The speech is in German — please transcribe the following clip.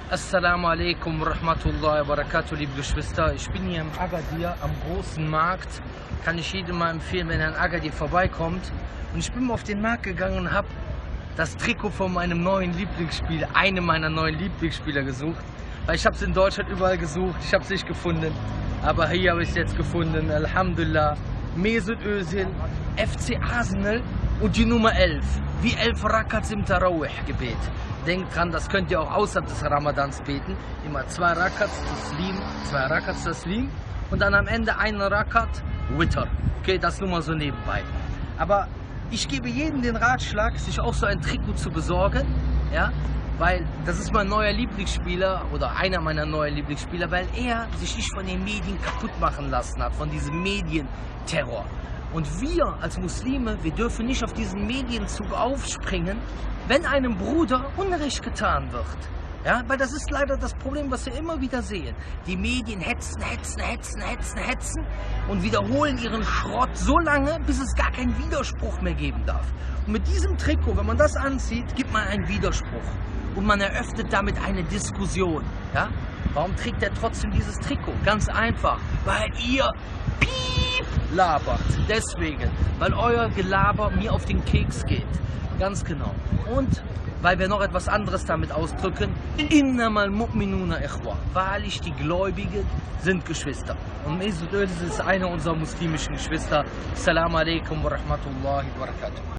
Assalamu alaikum rahmatullahi wa barakatuh, liebe Geschwister. Ich bin hier im Agadir am großen Markt. Kann ich jedem mal empfehlen, wenn er in Agadir vorbeikommt. Und ich bin mal auf den Markt gegangen und habe das Trikot von meinem neuen Lieblingsspieler, einem meiner neuen Lieblingsspieler gesucht. Weil ich habe es in Deutschland überall gesucht, ich habe es nicht gefunden. Aber hier habe ich es jetzt gefunden, Alhamdulillah. Mesut Özil, FC Arsenal und die Nummer 11. Wie 11 Rakats im Tarawih-Gebet. Denkt dran, das könnt ihr auch außerhalb des Ramadans beten. Immer 2 Rakats Taslim, 2 Rakats Taslim und dann am Ende 1 Rakat Witr. Okay, das nur mal so nebenbei. Aber ich gebe jedem den Ratschlag, sich auch so ein Trikot zu besorgen, ja, weil das ist mein neuer Lieblingsspieler oder einer meiner neuen Lieblingsspieler, weil er sich nicht von den Medien kaputt machen lassen hat, von diesem Medienterror. Und wir als Muslime, wir dürfen nicht auf diesen Medienzug aufspringen, wenn einem Bruder Unrecht getan wird. Ja, weil das ist leider das Problem, was wir immer wieder sehen. Die Medien hetzen und wiederholen ihren Schrott so lange, bis es gar keinen Widerspruch mehr geben darf. Und mit diesem Trikot, wenn man das anzieht, gibt man einen Widerspruch. Und man eröffnet damit eine Diskussion. Ja? Warum trägt er trotzdem dieses Trikot? Ganz einfach, weil ihr labert. Deswegen, weil euer Gelaber mir auf den Keks geht. Ganz genau. Und weil wir noch etwas anderes damit ausdrücken, innamal mu'minuna ikhwa. Wahrlich, die Gläubigen sind Geschwister. Und Mesut Özil ist einer unserer muslimischen Geschwister. Assalamu alaikum wa rahmatullahi wa barakatuh.